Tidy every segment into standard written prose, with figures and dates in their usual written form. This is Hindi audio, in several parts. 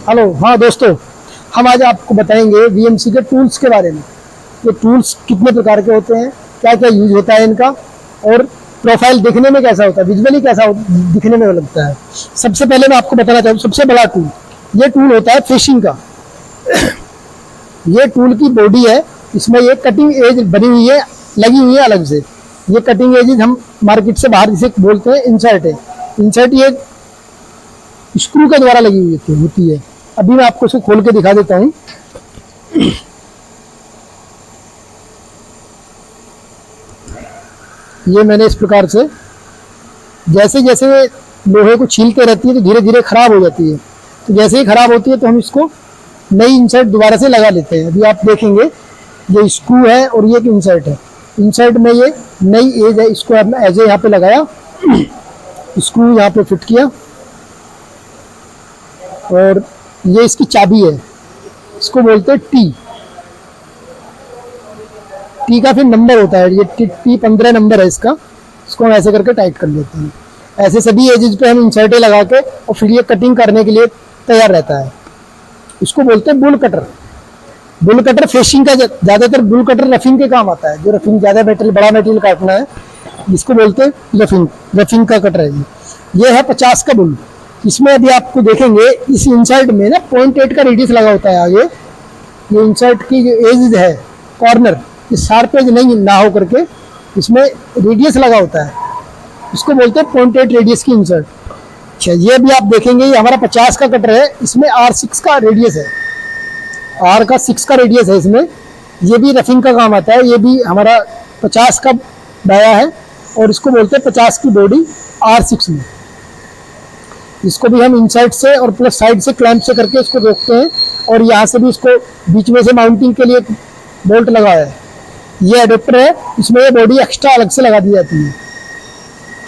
हेलो, हाँ दोस्तों, हम आज आपको बताएंगे वीएमसी के टूल्स के बारे में। ये टूल्स कितने प्रकार के होते हैं, क्या क्या यूज होता है इनका, और प्रोफाइल देखने में कैसा होता है, विजुअली कैसा दिखने में लगता है। सबसे पहले मैं आपको बताना चाहूँ, सबसे बड़ा टूल, ये टूल होता है फिशिंग का। ये टूल की बॉडी है, इसमें ये कटिंग एज बनी हुई है, लगी हुई है अलग से। ये कटिंग एज हम मार्केट से बाहर जिसे बोलते हैं इंसर्ट है। इंसर्ट ये स्क्रू के द्वारा लगी हुई होती है। अभी मैं आपको इसको खोल के दिखा देता हूँ। ये मैंने इस प्रकार से, जैसे जैसे लोहे को छीलते रहती है तो धीरे धीरे खराब हो जाती है। तो जैसे ही खराब होती है तो हम इसको नई इंसर्ट दोबारा से लगा लेते हैं। अभी आप देखेंगे ये स्क्रू है और ये एक इंसर्ट है। इंसर्ट में ये नई एज है, इसको एज यहाँ पे लगाया, स्क्रू यहाँ पे फिट किया, और ये इसकी चाबी है, इसको बोलते हैं टी। टी का फिर नंबर होता है, ये टी 15 नंबर है इसका। इसको हम ऐसे करके टाइट कर लेते हैं। ऐसे सभी एजेस पे हम इंसर्टें लगा के और फिर ये कटिंग करने के लिए तैयार रहता है। इसको बोलते हैं bull cutter. Bull cutter fishing का, ज़्यादातर बुल कटर रफिंग के काम आता है। जो रफिंग ज़्यादा मेटेरियल, बड़ा मेटेरियल काटना है, इसको बोलते हैं रफिंग का कटर है। ये है 50 का बुल। इसमें अभी आपको देखेंगे इस इंसर्ट में ना 0.8 का रेडियस लगा होता है आगे। ये इंसर्ट की जो एज है, कॉर्नर, ये शार्प एज नहीं ना हो करके इसमें रेडियस लगा होता है, इसको बोलते हैं 0.8 रेडियस की इंसर्ट। अच्छा, ये भी आप देखेंगे ये हमारा 50 का कटर है, इसमें R6 का रेडियस है, R का 6 का रेडियस है इसमें। ये भी रफिंग का काम आता है। ये भी हमारा 50 का डाया है और इसको बोलते हैं 50 की बॉडी R6 में। इसको भी हम इनसाइड से और प्लस साइड से क्लैंप से करके इसको रोकते हैं, और यहाँ से भी इसको बीच में से माउंटिंग के लिए बोल्ट लगाया है। ये एडेप्टर है, इसमें ये बॉडी एक्स्ट्रा अलग से लगा दी जाती है।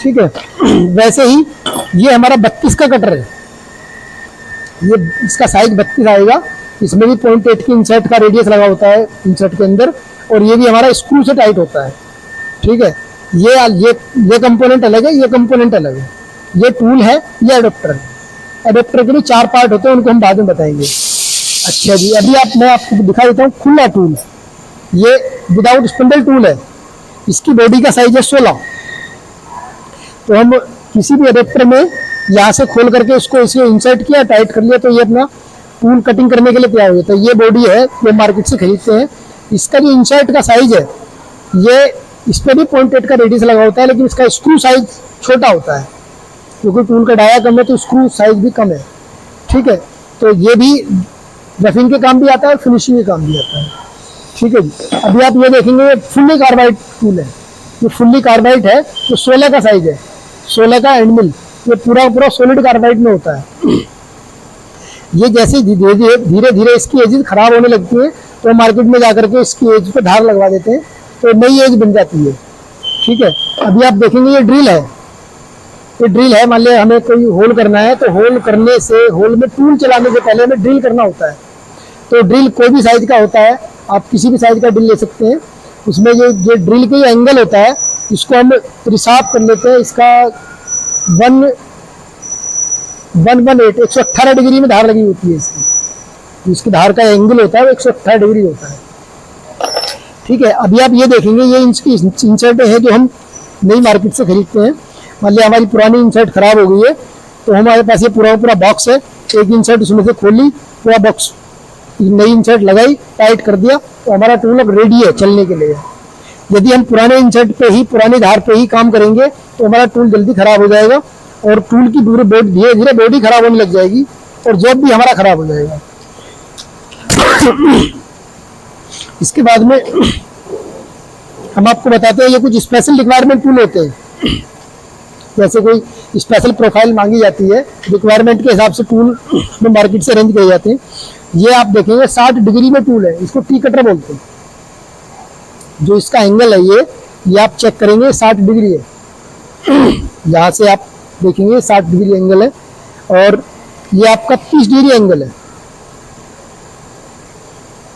ठीक है। वैसे ही ये हमारा 32 का कटर है। ये इसका साइज 32 आएगा। इसमें भी 0.8 की इंसर्ट का रेडियस लगा होता है इंसर्ट के अंदर, और ये भी हमारा स्क्रू से टाइट होता है। ठीक है। ये कंपोनेंट अलग है, ये कंपोनेंट अलग है। ये टूल है, ये एडेप्टर है। एडेप्टर के लिए 4 पार्ट होते हैं, उनको हम बाद में बताएंगे। अच्छा जी, अभी मैं आपको दिखा देता हूँ खुला टूल। ये विदाउट स्पिंडल टूल है। इसकी बॉडी का साइज है 16। तो हम किसी भी एडेप्टर में यहाँ से खोल करके इसको इसे इंसर्ट किया, टाइट कर लिया, तो ये अपना टूल कटिंग करने के लिए तैयार हो जाता है। ये बॉडी है, ये मार्केट से खरीदते हैं। इसका जो इंसर्ट का साइज है, ये इस पर भी 0.8 का रेडियस लगा होता है, लेकिन इसका स्क्रू साइज छोटा होता है, क्योंकि टूल का डाया कम है तो स्क्रू साइज भी कम है। ठीक है। तो ये भी रफिंग के काम भी आता है, फिनिशिंग के काम भी आता है। ठीक है जी। अभी आप ये देखेंगे, ये फुल्ली कार्बाइड टूल है। ये फुल्ली कार्बाइड है, तो 16 का साइज है, 16 का एंड मिल। ये पूरा सॉलिड कार्बाइड में होता है। ये जैसे धीरे धीरे इसकी एज खराब होने लगती है, तो मार्केट में जाकर के इसकी एज पे धार लगवा देते हैं, तो नई एज बन जाती है। ठीक है। अभी आप देखेंगे ये ड्रिल है। ये ड्रिल है, मान लिया हमें कोई होल करना है, तो होल करने से, होल में टूल चलाने से पहले हमें ड्रिल करना होता है। तो ड्रिल कोई भी साइज का होता है, आप किसी भी साइज का ड्रिल ले सकते हैं। उसमें ये ड्रिल का ये एंगल होता है, इसको हम रिसार्व कर लेते हैं। इसका 118 डिग्री में धार लगी होती है इसकी धार का एंगल होता है वो 118 डिग्री होता है। ठीक है। अभी आप ये देखेंगे, ये इसकी इंसर्टें हैं जो हम नई मार्केट से खरीदते हैं। मान लिया हमारी पुरानी इंसर्ट खराब हो गई है, तो हमारे पास ये पूरा बॉक्स है। एक इंसर्ट उसमें से खोल ली, पूरा बॉक्स, नई इंसर्ट लगाई, टाइट कर दिया, तो हमारा टूल अब रेडी है चलने के लिए। यदि हम पुराने इंसर्ट पे ही, पुरानी धार पे ही काम करेंगे, तो हमारा टूल जल्दी खराब हो जाएगा, और टूल की धीरे धीरे बॉडी खराब होने लग जाएगी, और जॉब भी हमारा खराब हो जाएगा। इसके बाद में हम आपको बताते हैं, ये कुछ स्पेशल रिक्वायरमेंट टूल होते हैं। जैसे कोई स्पेशल प्रोफाइल मांगी जाती है, रिक्वायरमेंट के हिसाब से टूल में मार्केट से अरेंज किए जाते हैं। ये आप देखेंगे 60 डिग्री में टूल है, इसको टी कटर बोलते हैं। जो इसका एंगल है ये आप चेक करेंगे 60 डिग्री है। यहाँ से आप देखेंगे 60 डिग्री एंगल है, और ये आपका 30 डिग्री एंगल है।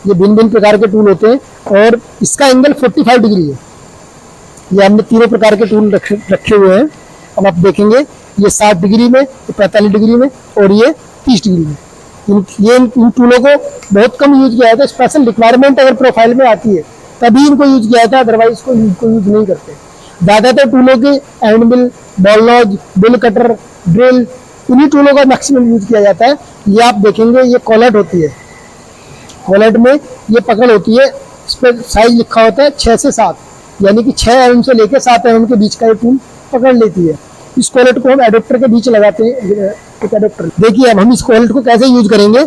ये भिन्न भिन्न प्रकार के टूल होते हैं, और इसका एंगल 45 डिग्री है। ये हमने तीनों प्रकार के टूल रखे हुए हैं। अब आप देखेंगे ये 60 डिग्री में, ये 45 डिग्री में, और ये 30 डिग्री में। इन टूलों को बहुत कम यूज किया जाता है, स्पेशल रिक्वायरमेंट अगर प्रोफाइल में आती है तभी इनको यूज किया जाता है, अदरवाइज इनको यूज नहीं करते। ज़्यादातर टूलों के end mill, ball nose, mill cutter, drill, इन्हीं टूलों का मैक्सिमम यूज किया जाता है। ये आप देखेंगे ये कॉलेट होती है, कॉलेट में ये पकड़ होती है, इस पर साइज लिखा होता है 6 से 7, यानी कि 6 mm से लेकर 7 mm के बीच का ये टूल पकड़ लेती है। इस कॉलेट को हम एडेप्टर के बीच लगाते हैं। एक एडेप्टर देखिए, अब हम इस कॉलेट को कैसे यूज करेंगे।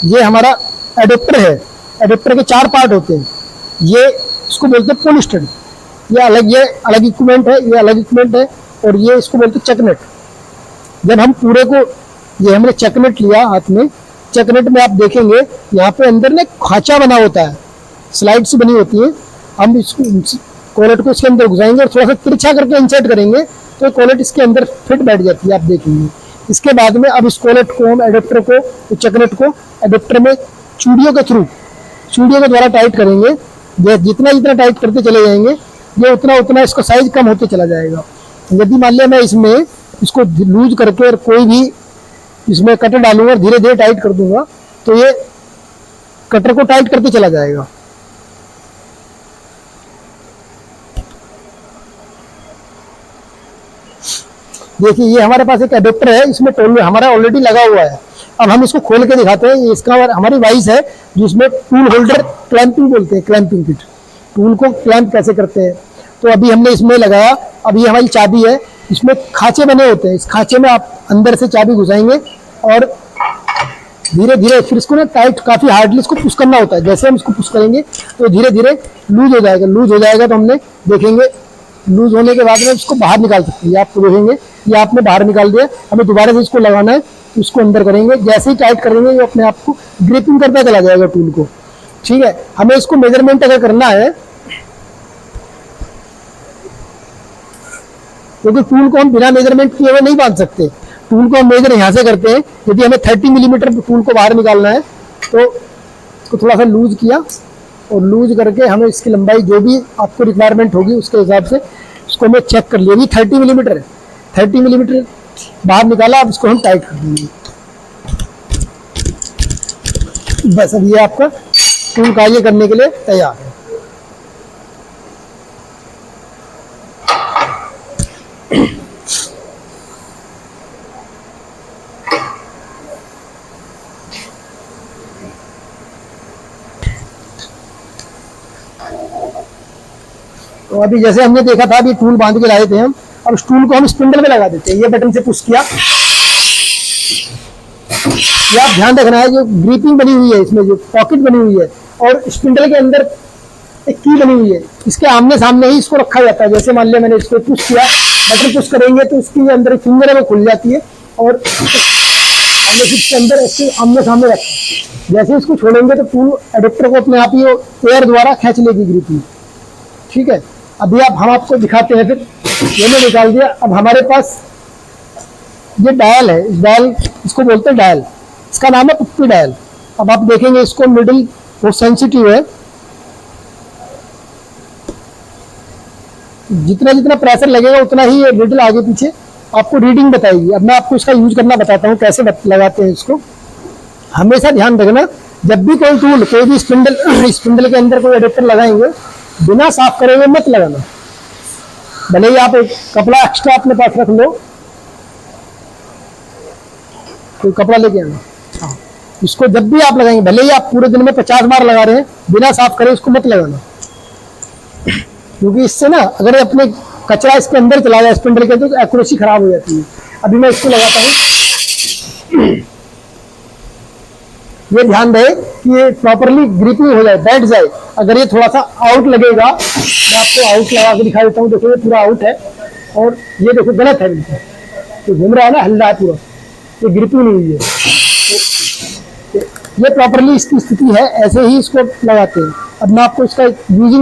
ये हमारा एडेप्टर है, एडेप्टर के 4 पार्ट होते हैं। ये इसको बोलते हैं पुल स्टड, ये अलग इक्विपमेंट है, ये अलग इक्विपमेंट है, और ये इसको बोलते हैं चकनेट। जब हम पूरे को, ये हमने चकनेट लिया हाथ में, चकनेट में आप देखेंगे यहाँ पे अंदर ना खांचा बना होता है, स्लाइड्स बनी होती है। हम इसको कॉलेट को इसके अंदर घुसाएंगे और थोड़ा सा तिरछा करके इंसर्ट करेंगे तो कॉलेट इसके अंदर फिट बैठ जाती है, आप देखेंगे। इसके बाद में अब इस कॉलेट को हम एडेप्टर को, चकनेट को एडेप्टर में चूड़ियों के थ्रू, चूड़ियों के द्वारा टाइट करेंगे। जितना जितना टाइट करते चले जाएंगे ये उतना उतना इसका साइज कम होते चला जाएगा। यदि मान लिया मैं इसमें इसको लूज करके और कोई भी इसमें कटर डालूंगा और धीरे धीरे टाइट कर दूंगा तो ये कटर को टाइट करते चला जाएगा। देखिए ये हमारे पास एक एडेप्टर है, इसमें टूल हमारा ऑलरेडी लगा हुआ है। अब हम इसको खोल के दिखाते हैं। ये इसका हमारी वाइस है जिसमें टूल होल्डर क्लैंपिंग बोलते हैं, क्लैंपिंग किट। टूल को क्लैंप कैसे करते हैं, तो अभी हमने इसमें लगाया। अब ये हमारी चाबी है, इसमें खांचे बने होते हैं, इस खांचे में आप अंदर से चाबी घुसाएंगे और धीरे धीरे फिर इसको ना टाइट, काफी हार्डली इसको पुश करना होता है। जैसे हम इसको पुश करेंगे तो धीरे धीरे लूज हो जाएगा। लूज हो जाएगा तो हमने देखेंगे, लूज होने के बाद में इसको बाहर निकाल सकते हैं। ये आपको देखेंगे, ये आपने बाहर निकाल दिया। हमें दोबारा से इसको लगाना है तो इसको अंदर करेंगे। जैसे ही टाइट करेंगे ये अपने आप को ग्रिपिंग करता चला जाएगा टूल को। ठीक है, हमें इसको मेजरमेंट अगर करना है, क्योंकि टूल को हम बिना मेजरमेंट किए हुए नहीं बांध सकते। टूल को हम मेजर यहाँ से करते हैं। यदि हमें 30 मिलीमीटर टूल को बाहर निकालना है तो इसको थोड़ा सा लूज किया और लूज करके हमें इसकी लंबाई जो भी आपको रिक्वायरमेंट होगी उसके हिसाब से इसको हमें चेक कर लिया। अभी 30 मिलीमीटर है, 30 मिलीमीटर बाहर निकाला। अब इसको हम टाइट कर देंगे। बस अब ये आपका टूल कार्य करने के लिए तैयार है। तो अभी जैसे हमने देखा था, अभी टूल बांध के लाए थे हम। अब इस टूल को हम स्पिंडल में लगा देते हैं। ये बटन से पुश किया, ये आप ध्यान रखना है, जो ग्रिपिंग बनी हुई है इसमें, जो पॉकेट बनी हुई है और स्पिंडल के अंदर एक की बनी हुई है, इसके आमने सामने ही इसको रखा जाता है। जैसे मान लिया मैंने इसको पुश किया, बटन पुश करेंगे तो इसकी अंदर फिंगर है वो खुल जाती है और हमने इसके अंदर ऐसे आमने सामने रखा। जैसे इसको छोड़ेंगे तो टूल एडेप्टर को अपने आप ही एयर द्वारा खींच लेगी ग्रिपिंग। ठीक है, अभी हम आपको दिखाते हैं। फिर ये मैंने निकाल दिया। अब हमारे पास ये डायल है, इस डायल, इसको बोलते हैं डायल, इसका नाम है पुप्पी डायल। अब आप देखेंगे इसको मिडिल बहुत सेंसिटिव है, जितना जितना प्रेशर लगेगा उतना ही ये निडल आगे पीछे आपको रीडिंग बताएगी। अब मैं आपको इसका यूज करना बताता हूँ, कैसे लगाते हैं इसको। हमेशा ध्यान रखना, जब भी कोई टूल, कोई भी स्पिंडल के अंदर कोई एडेप्टर लगाएंगे, बिना साफ करे हुए मत लगाना। भले ही आप एक कपड़ा एक्स्ट्रा अपने पास रख लो, कोई कपड़ा लेके आना। हाँ, इसको जब भी आप लगाएंगे, भले ही आप पूरे दिन में 50 बार लगा रहे हैं, बिना साफ करे उसको मत लगाना। क्योंकि इससे ना अगर अपने कचरा इसके अंदर चला जाए स्पिंडल के, तो एक्यूरेसी खराब हो जाती है। अभी मैं इसको लगाता हूँ। ये ध्यान रहे कि ये प्रॉपरली ग्रिपिंग हो जाए, बैठ जाए। अगर ये थोड़ा सा आउट लगेगा, मैं आपको आउट लगा के दिखा देता हूँ। देखो ये पूरा आउट है और ये देखो गलत है, बिल्कुल तो घूम रहा है ना, हिल रहा है पूरा, ये ग्रिपिंग नहीं हुई है। तो ये प्रॉपरली इसकी स्थिति है, ऐसे ही इसको लगाते हैं। अब मैं आपको इसका यूजिंग